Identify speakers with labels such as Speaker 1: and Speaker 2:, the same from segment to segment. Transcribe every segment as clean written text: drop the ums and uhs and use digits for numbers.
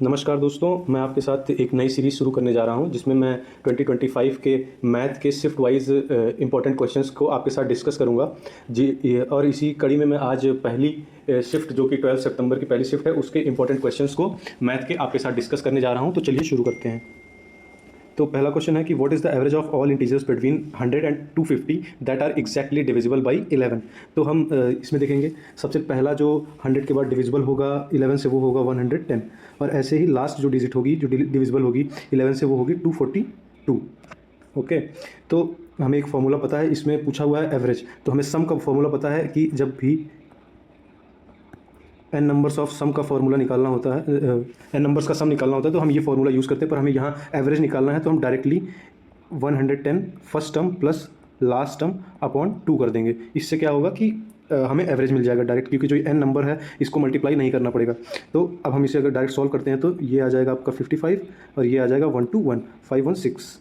Speaker 1: नमस्कार दोस्तों, मैं आपके साथ एक नई सीरीज़ शुरू करने जा रहा हूं जिसमें मैं 2025 के मैथ के शिफ्ट वाइज इंपॉर्टेंट क्वेश्चंस को आपके साथ डिस्कस करूंगा और इसी कड़ी में मैं आज पहली शिफ्ट जो कि 12 सितंबर की पहली शिफ्ट है उसके इंपॉर्टेंट क्वेश्चंस को मैथ के आपके साथ डिस्कस करने जा रहा हूं। तो चलिए शुरू करते हैं। तो पहला क्वेश्चन है कि what is the average of all integers between 100 and 250 that are exactly divisible by 11। तो हम इसमें देखेंगे सबसे पहला जो 100 के बाद डिविजिबल होगा 11 से वो होगा 110, और ऐसे ही लास्ट जो डिजिट होगी जो डिविजिबल होगी 11 से वो होगी 242। ओके, तो हमें एक फॉर्मूला पता है, इसमें पूछा हुआ है एवरेज, तो हमें सम का फॉर्मूला पता है कि जब भी एन नंबर्स ऑफ सम का फॉर्मूला निकालना होता है, एन नंबर्स का सम निकालना होता है तो हम ये फॉर्मूला यूज़ करते हैं, पर हमें यहाँ एवरेज निकालना है तो हम directly 110 first term plus last term upon 2 कर देंगे। इससे क्या होगा कि हमें एवरेज मिल जाएगा डायरेक्ट, क्योंकि जो एन नंबर है इसको मल्टीप्लाई नहीं करना पड़ेगा। तो अब हम इसे अगर डायरेक्ट सॉल्व करते हैं तो ये आ जाएगा आपका 55 और ये आ जाएगा 121 516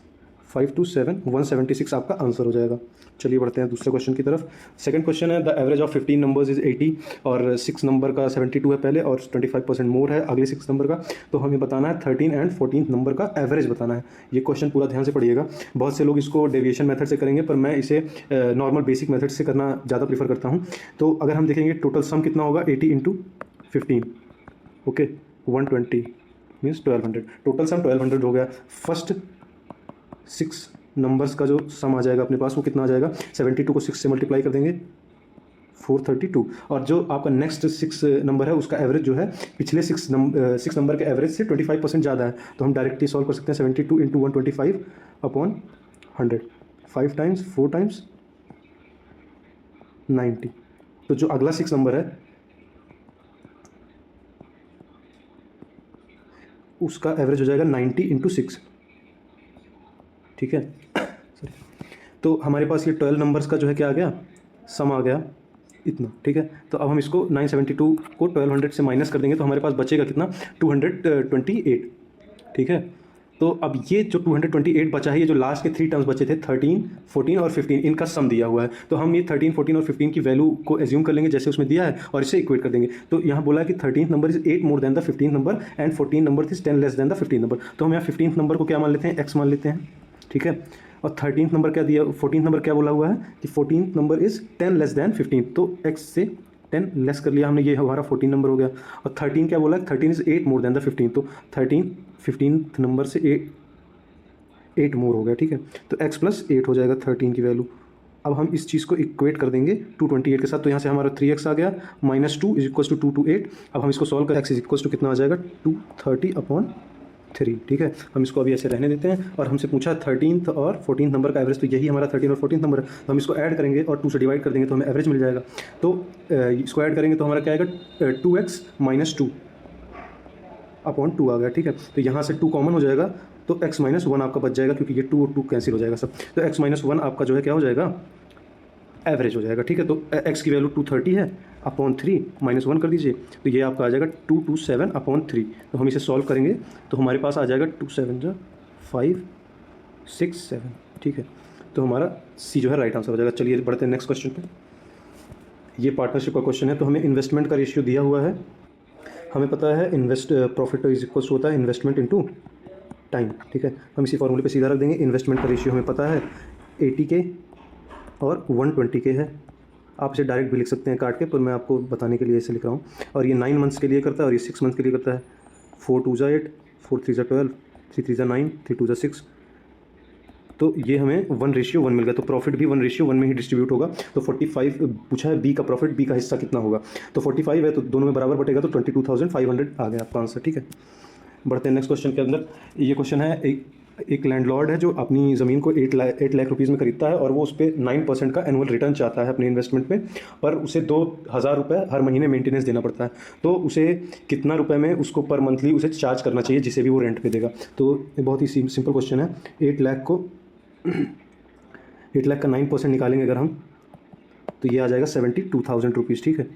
Speaker 1: 527 176 आपका आंसर हो जाएगा। चलिए बढ़ते हैं दूसरे क्वेश्चन की तरफ। सेकंड क्वेश्चन है the average of 15 numbers is 80 और 6 नंबर का 72 है पहले और 25% मोर है अगले 6 नंबर का। तो हमें बताना है 13 एंड 14 नंबर का एवरेज बताना है। ये क्वेश्चन पूरा ध्यान से पढ़िएगा। बहुत से लोग इसको डेविएशन मेथड से करेंगे, पर मैं इसे नॉर्मल बेसिक मेथड से करना ज़्यादा प्रीफर करता हूँ। तो अगर हम देखेंगे टोटल सम कितना होगा 80 into 15, okay 120 means 1200, total sum 1200 हो गया। फर्स्ट 6 नंबर्स का जो सम आ जाएगा अपने पास वो कितना आ जाएगा, 72 को 6 से मल्टीप्लाई कर देंगे 432, और जो आपका नेक्स्ट 6 नंबर है उसका एवरेज जो है पिछले 6 नंबर के एवरेज से 25% ज़्यादा है। तो हम डायरेक्टली सॉल्व कर सकते हैं 72 इंटू 125 अपॉन 100, 5 टाइम्स 4 टाइम्स 90। तो जो अगला 6 नंबर है उसका एवरेज हो जाएगा 90 इंटू 6, ठीक है। तो हमारे पास ये 12 नंबर्स का जो है क्या आ गया, सम आ गया इतना, ठीक है। तो अब हम इसको 972 को 1200 से माइनस कर देंगे तो हमारे पास बचेगा कितना 228, ठीक है। तो अब ये जो 228 बचा है, ये जो लास्ट के 3 टर्म्स बचे थे 13, 14 और 15, इनका सम दिया हुआ है। तो हम ये 13, 14 और 15 की वैल्यू को एज्यूम कर लेंगे जैसे उसमें दिया है और इसे इक्वेट कर देंगे। तो यहाँ बोला है कि 13th number is 8 more than the 15th number and 14 number is 10 less than the 15th number. तो हम यहाँ 15th नंबर को क्या मान लेते हैं, एक्स मान लेते हैं, ठीक है। और 13th नंबर क्या दिया, 14th नंबर क्या बोला हुआ है कि 14th number is 10 less than 15, तो x से 10 लेस कर लिया हमने, ये हमारा 14 नंबर हो गया। और 13 क्या बोला है, 13 इज़ 8 मोर देन द 15, तो 15th नंबर से 8 मोर हो गया, ठीक है। तो x प्लस 8 हो जाएगा 13 की वैल्यू। अब हम इस चीज़ को इक्वेट कर देंगे 228 के साथ, तो यहाँ से हमारा 3x आ गया, माइनस 2 इज इक्वल टू 228। अब हम इसको सॉल्व करें, x इज इक्वल टू कितना आ जाएगा 230 अपॉन 3, ठीक है। हम इसको अभी ऐसे रहने देते हैं। और हमसे पूछा 13th और 14th नंबर का एवरेज, तो यही हमारा 13 और 14th नंबर है। तो हम इसको ऐड करेंगे और 2 से डिवाइड कर देंगे तो हमें एवरेज मिल जाएगा। तो इसको ऐड करेंगे तो हमारा क्या आएगा 2x माइनस 2 अपॉन 2 आ गया, ठीक है। तो यहाँ से 2 कॉमन हो जाएगा तो x माइनस 1 आपका बच जाएगा, क्योंकि ये 2 और 2 कैंसिल हो जाएगा सब। तो x माइनस 1 आपका जो है क्या हो जाएगा, एवरेज हो जाएगा, ठीक है। तो x की वैल्यू 230 है अपॉन 3 माइनस 1 कर दीजिए, तो ये आपका आ जाएगा 227 अपॉन 3। तो हम इसे सॉल्व करेंगे तो हमारे पास आ जाएगा 2 7 जा 5 6 7, ठीक है। तो हमारा सी जो है राइट आंसर हो जाएगा। चलिए बढ़ते हैं नेक्स्ट क्वेश्चन पे। ये पार्टनरशिप का क्वेश्चन है। तो हमें इन्वेस्टमेंट का रेशियो दिया हुआ है, हमें पता है प्रॉफिट इज इक्वल होता है इन्वेस्टमेंट इंटू टाइम, ठीक है। हम इसी फॉर्मूले पे सीधा रख देंगे। इन्वेस्टमेंट का रेशियो हमें पता है 80 के और 120 के है। आप इसे डायरेक्ट भी लिख सकते हैं काट के, पर मैं आपको बताने के लिए इसे लिख रहा हूँ। और ये 9 मंथ्स के लिए करता है और ये 6 मंथ के लिए करता है। 4 2 8, 4 3 12, 3 3 9, 3 2 6। तो ये हमें 1:1 मिल गया। तो प्रॉफिट भी 1:1 में ही डिस्ट्रीब्यूट होगा। तो 45 पूछा है बी का प्रॉफिट, बी का हिस्सा कितना होगा। तो 45 है तो दोनों में बराबर बटेगा, तो 22,500 आ गया आपका आंसर, ठीक है। बढ़ते हैं नेक्स्ट क्वेश्चन के अंदर। ये क्वेश्चन है, एक लैंडलॉर्ड है जो अपनी ज़मीन को 8 लाख रुपीज़ में खरीदता है और वो उस पर 9% का एनुअल रिटर्न चाहता है अपने इन्वेस्टमेंट में, पर उसे 2,000 रुपये हर महीने मेंटेनेंस देना पड़ता है। तो उसे कितना रुपए में उसको पर मंथली उसे चार्ज करना चाहिए जिसे भी वो रेंट पे देगा। तो ये बहुत ही सिंपल क्वेश्चन है। 8 लाख का 9% निकालेंगे अगर हम, तो ये आ जाएगा 72,000 रुपीज़, ठीक है।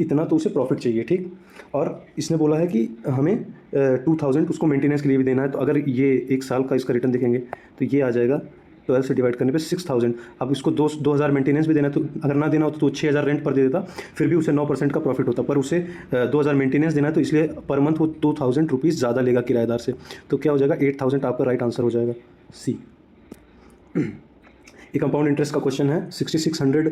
Speaker 1: इतना तो उसे प्रॉफिट चाहिए, ठीक। और इसने बोला है कि हमें 2,000 उसको मेंटेनेंस के लिए भी देना है। तो अगर ये 1 साल का इसका रिटर्न देखेंगे तो ये आ जाएगा 12 से डिवाइड करने पे 6000। अब इसको 2000 मेंटेनेंस भी देना है, तो अगर ना देना होता तो 6000 रेंट पर दे देता, फिर भी उसे 9% का प्रॉफिट होता, पर उसे 2000 मेंटेनेंस देना है, तो इसलिए पर मंथ वो 2000 रुपीज़ ज़्यादा लेगा किराएदार से। तो क्या हो जाएगा, 8000 आपका राइट आंसर हो जाएगा, सी। ये कंपाउंड इंटरेस्ट का क्वेश्चन है, 6600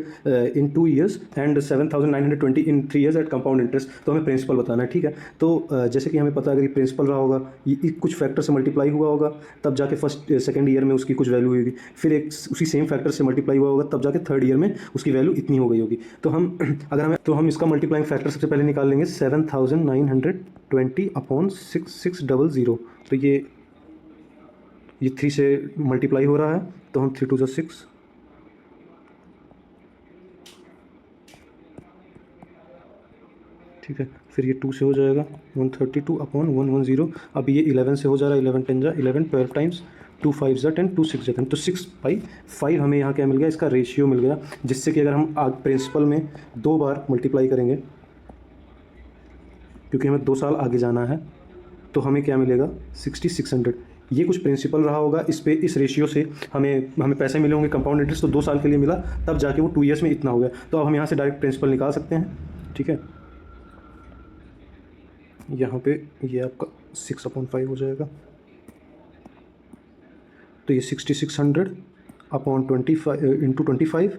Speaker 1: in 2 years and 7920 in 3 years at compound interest. तो हमें प्रिंसिपल बताना है, ठीक है। तो जैसे कि हमें पता है अगर ये प्रिंसिपल रहा होगा, ये कुछ फैक्टर से मल्टीप्लाई हुआ होगा, तब जाके फर्स्ट सेकंड ईयर में उसकी कुछ वैल्यू होगी, फिर एक उसी सेम फैक्टर से मल्टीप्लाई हुआ होगा, तब जाके थर्ड ईयर में उसकी वैल्यू इतनी हो गई होगी। तो हम अगर हमें तो हम इसका मल्टीप्लाइंग फैक्टर सबसे पहले निकाल लेंगे, 7920 अपॉन 6600। तो ये 3 से मल्टीप्लाई हो रहा है, तो हम 3 2 6, ठीक है। फिर ये 2 से हो जाएगा 132 अपॉन 110। अब ये 11 से हो जा रहा है, 11 10 जा 11, 12 टाइम्स 2 5 जा 10, 2 6 जा 10, तो 6/5 हमें यहाँ क्या मिल गया, इसका रेशियो मिल गया, जिससे कि अगर हम प्रिंसिपल में 2 बार मल्टीप्लाई करेंगे, क्योंकि हमें 2 साल आगे जाना है, तो हमें क्या मिलेगा, 6600। ये कुछ प्रिंसिपल रहा होगा, इस रेशियो से हमें पैसे मिले होंगे कंपाउंड इंटरेस्ट, तो 2 साल के लिए मिला, तब जाके वो 2 ईयर्स में इतना हो गया। तो अब हम यहाँ से डायरेक्ट प्रिंसिपल निकाल सकते हैं, ठीक है। यहाँ पे ये आपका 6/5 हो जाएगा, तो ये 6600 अपॉन 25 इंटू 25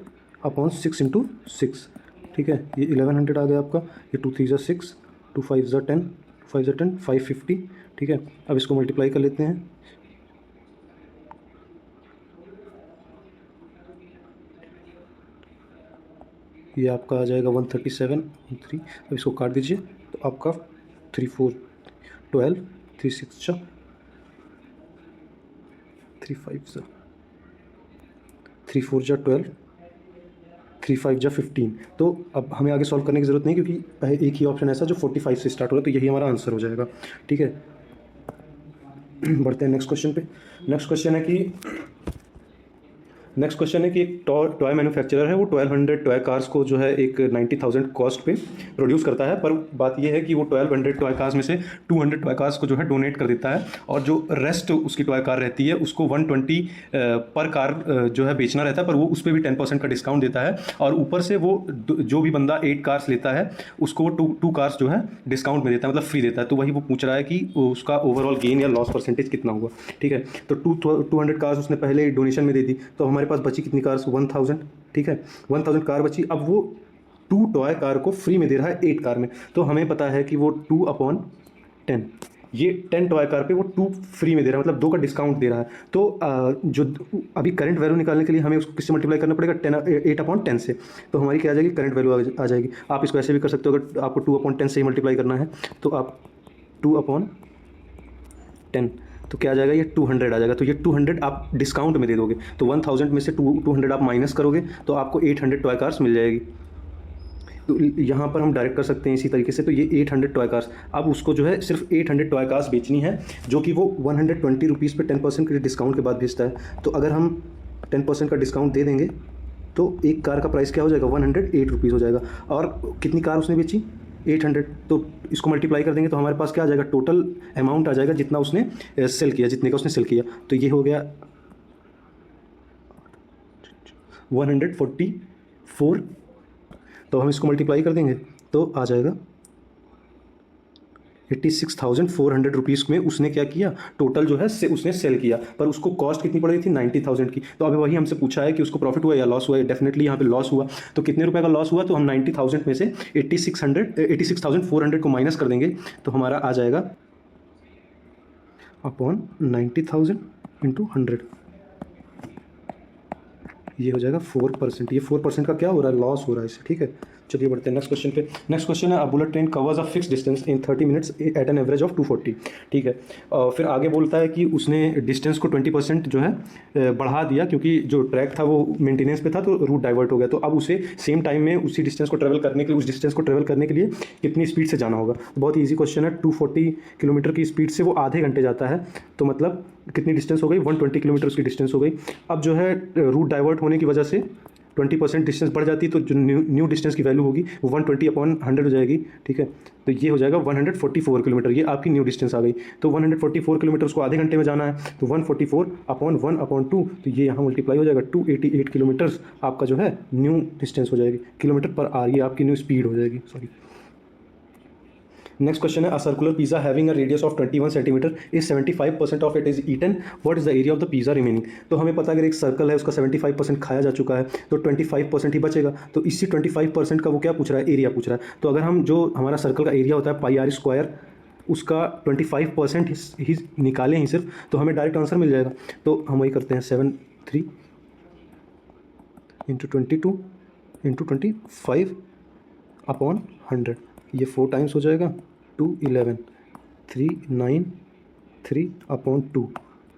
Speaker 1: अपॉन 6 इंटू 6, ठीक है। ये 1100 आ गया आपका, ये 2 3 जा 6, 2 5 जा 10, 5 जा 10, 550, ठीक है। अब इसको मल्टीप्लाई कर लेते हैं, ये आपका आ जाएगा 137/3। अब इसको काट दीजिए, तो आपका 3 4 12, 3 6 जा 3 5 जा 3 4 जा 12, 3 5 जा 15। तो अब हमें आगे सॉल्व करने की ज़रूरत नहीं, क्योंकि एक ही ऑप्शन ऐसा जो 45 से स्टार्ट हो रहा है, तो यही हमारा आंसर हो जाएगा, ठीक है। बढ़ते हैं नेक्स्ट क्वेश्चन पे। नेक्स्ट क्वेश्चन है कि एक टॉय मैन्युफैक्चरर है, वो 1200 टॉय कार्स को जो है एक 90,000 कॉस्ट पे प्रोड्यूस करता है, पर बात ये है कि वो 1200 टॉय कार्स में से 200 टॉय कार्स को जो है डोनेट कर देता है, और जो रेस्ट उसकी टॉय कार रहती है उसको 120 पर कार जो है बेचना रहता है, पर वो उस पर भी 10% का डिस्काउंट देता है, और ऊपर से वो जो भी बंदा 8 कार्स लेता है उसको 2 कार्स जो है डिस्काउंट में देता है, मतलब फ्री देता है। तो वही वो पूछ रहा है कि उसका ओवरऑल गेन या लॉस परसेंटेज कितना होगा, ठीक है। तो 200 कार्स उसने पहले ही डोनेशन में दे दी, तो हमारे पास बची कितनी कार्स, 1000, ठीक है। 1000 कार बची। अब वो 2 टॉय कार को फ्री में दे रहा है 8 कार में, तो हमें पता है कि वो 2/10, ये 10 टॉय कार पे वो 2 फ्री में दे रहा है, मतलब 2 का डिस्काउंट दे रहा है। तो जो अभी करंट वैल्यू निकालने के लिए हमें उसको किससे मल्टीप्लाई करना पड़ेगा, 8/10 से। तो हमारी क्या आ जाएगी, करंट वैल्यू आ जाएगी। आप इसको ऐसे भी कर सकते हो, अगर आपको 2/10 से ही मल्टीप्लाई करना है, तो आप 2/10, तो क्या आ जाएगा, ये 200 आ जाएगा। तो ये 200 आप डिस्काउंट में दे दोगे, तो 1000 में से 200 आप माइनस करोगे, तो आपको 800 टॉय कार्स मिल जाएगी। तो यहाँ पर हम डायरेक्ट कर सकते हैं इसी तरीके से। तो ये 800 टॉय कार्स, अब उसको जो है सिर्फ 800 टॉय कार्स बेचनी है, जो कि वो 120 रुपीज़ पे 10% के डिस्काउंट के बाद बेचता है। तो अगर हम 10% का डिस्काउंट दे देंगे, तो एक कार का प्राइस क्या हो जाएगा, 108 रुपीज़ हो जाएगा। और कितनी कार उसने बेची, 800, तो इसको मल्टीप्लाई कर देंगे, तो हमारे पास क्या आ जाएगा, टोटल अमाउंट आ जाएगा जितना उसने सेल किया, जितने का उसने सेल किया। तो ये हो गया 144। तो हम इसको मल्टीप्लाई कर देंगे, तो आ जाएगा 86,400 रुपीज़ में उसने क्या किया, टोटल जो है उसने सेल किया, पर उसको कॉस्ट कितनी पड़ रही थी, 90,000 की। तो अभी वही हमसे पूछा है कि उसको प्रॉफिट हुआ या लॉस हुआ है। डेफिनेटली यहाँ पे लॉस हुआ, तो कितने रुपए का लॉस हुआ, तो हम 90,000 में से 86,400 को माइनस कर देंगे, तो हमारा आ जाएगा अपॉन 90,000 इंटू 100, ये हो जाएगा 4%। ये 4% का क्या हो रहा है, लॉस हो रहा है इससे, ठीक है। चलिए बढ़ते हैं नेक्स्ट क्वेश्चन पे। नेक्स्ट क्वेश्चन है, a bullet train covers a fix distance in 30 minutes at an average of 240, ठीक है। फिर आगे बोलता है कि उसने डिस्टेंस को 20% जो है बढ़ा दिया, क्योंकि जो ट्रैक था वो मेंटेनेंस पे था, तो रूट डाइवर्ट हो गया। तो अब उसे सेम टाइम में उसी डिस्टेंस को ट्रेवल करने के लिए, उस डिस्टेंस को ट्रेवल करने के लिए कितनी स्पीड से जाना होगा। तो बहुत ईजी क्वेश्चन है, 240 किलोमीटर की स्पीड से वो आधे घंटे जाता है, तो मतलब कितनी डिस्टेंस हो गई, 120 किलोमीटर उसकी डिस्टेंस हो गई। अब जो है रूट डाइवर्ट होने की वजह से 20% डिस्टेंस बढ़ जाती है तो जो न्यू डिस्टेंस की वैल्यू होगी वो 120/100 हो जाएगी, ठीक है। तो ये हो जाएगा 144 किलोमीटर, ये आपकी न्यू डिस्टेंस आ गई। तो 144 किलोमीटर उसको आधे घंटे में जाना है, तो 144/1/2, तो ये यहाँ मल्टीप्लाई हो जाएगा, 288 किलोमीटर्स आपका जो है न्यू डिस्टेंस हो जाएगी, किलोमीटर पर आवर, ये आपकी न्यू स्पीड हो जाएगी, सॉरी। नेक्स्ट क्वेश्चन है, a circular pizza having a radius of 21 centimetre is 75% of it is eaten, what is the area of the pizza remaining. तो हमें पता है अगर एक सर्कल है उसका 75% खाया जा चुका है तो 25% ही बचेगा। तो इसी 25% का वो क्या पूछ रहा है, एरिया पूछ रहा है। तो अगर हम जो हमारा सर्कल का एरिया होता है πr² उसका 25% ही निकालें ही सिर्फ, तो हमें डायरेक्ट आंसर मिल जाएगा। तो हम वही करते हैं, 73 × 22 × 25/100, ये 4 टाइम्स हो जाएगा, 211, 393/2,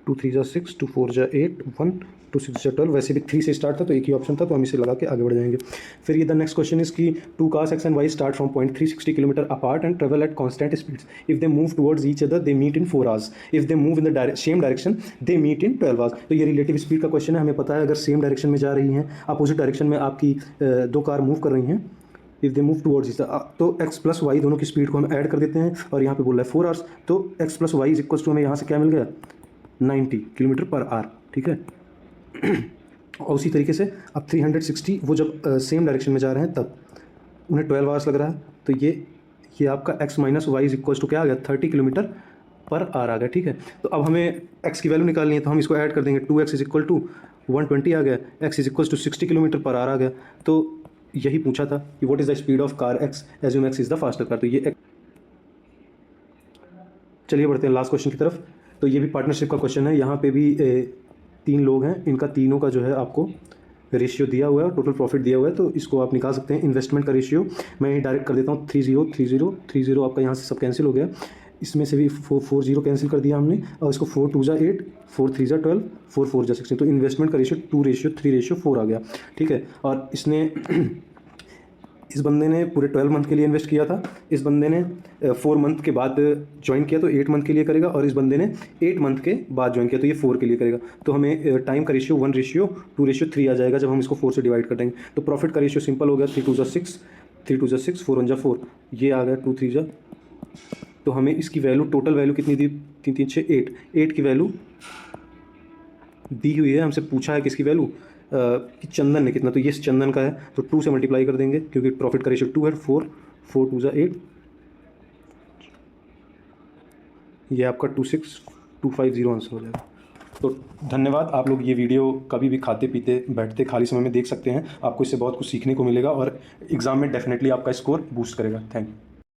Speaker 1: 2 3 × 6, 2 4 × 8, 1 2 6 × 12। वैसे भी 3 से स्टार्ट था तो एक ही ऑप्शन था, तो हम इसे लगा के आगे बढ़ जाएंगे। फिर ये द नेक्स्ट क्वेश्चन इज कि 2 cars x and y start from point 360 kilometre apart and travel at constant speeds, if they move towards each other they meet in 4 hours, if they move in the same direction they meet in 12 hours। तो ये relative speed का question है। हमें पता है अगर same direction में जा रही हैं, अपोजिट डायरेक्शन में आपकी 2 कार मूव कर रही हैं, इफ दे मूव टुवर्ड्स इस, तो x प्लस वाई दोनों की स्पीड को हम ऐड कर देते हैं, और यहाँ पे बोल रहा है 4 hours, तो x plus Y is equals to हमें यहाँ से क्या मिल गया, 90 किलोमीटर पर आवर, ठीक है। और उसी तरीके से अब 360 वो जब सेम डायरेक्शन में जा रहे हैं तब उन्हें 12 hours लग रहा है, तो ये आपका x minus Y is equals to क्या आ गया, 30 किलोमीटर पर आवर आ गया, ठीक है। तो अब हमें x की वैल्यू निकालनी है, तो हम इसको ऐड कर देंगे, 2x इज इक्वल टू 120 आ गया, x is equals to 60 kilometre per hour आ गया। तो यही पूछा था कि what is the speed of car x, assume x is the faster car, तो ये चलिए बढ़ते हैं लास्ट क्वेश्चन की तरफ। तो ये भी पार्टनरशिप का क्वेश्चन है। यहाँ पे भी 3 लोग हैं, इनका तीनों का जो है आपको रेशियो दिया हुआ है, टोटल प्रॉफिट दिया हुआ है, तो इसको आप निकाल सकते हैं। इन्वेस्टमेंट का रेशियो मैं डायरेक्ट कर देता हूँ, 30 30 30 आपका यहाँ से सब कैंसिल हो गया, इसमें से भी 4 0 कैंसिल कर दिया हमने, और इसको 4 2 = 8, 4 3 = 12, 4 4 = 16, तो इन्वेस्टमेंट का रेशियो 2:3:4 आ गया, ठीक है। और इसने इस बंदे ने पूरे 12 मंथ के लिए इन्वेस्ट किया था, इस बंदे ने 4 मंथ के बाद ज्वाइन किया तो 8 मंथ के लिए करेगा, और इस बंदे ने 8 मंथ के बाद ज्वाइन किया तो ये 4 के लिए करेगा। तो हमें टाइम का रेशियो 1:2:3 आ जाएगा जब हम इसको 4 से डिवाइड कर देंगे। तो प्रॉफिट का रेशियो सिंपल हो गया, 3 2 = 6, 3 2 = 6, 4 1 = 4, ये आ गया 2 3 तो हमें इसकी वैल्यू, टोटल वैल्यू कितनी दी, 3 3 6 8 की वैल्यू दी हुई है। हमसे पूछा है किसकी वैल्यू, कि चंदन ने कितना, तो ये चंदन का है, तो 2 से मल्टीप्लाई कर देंगे क्योंकि प्रॉफिट का रेशियो 2 है, 4 4 2 = 8, ये आपका 26250 आंसर हो जाएगा। तो धन्यवाद। आप लोग ये वीडियो कभी भी खाते पीते बैठते खाली समय में देख सकते हैं, आपको इससे बहुत कुछ सीखने को मिलेगा और एग्ज़ाम में डेफिनेटली आपका स्कोर बूस्ट करेगा। Thank you.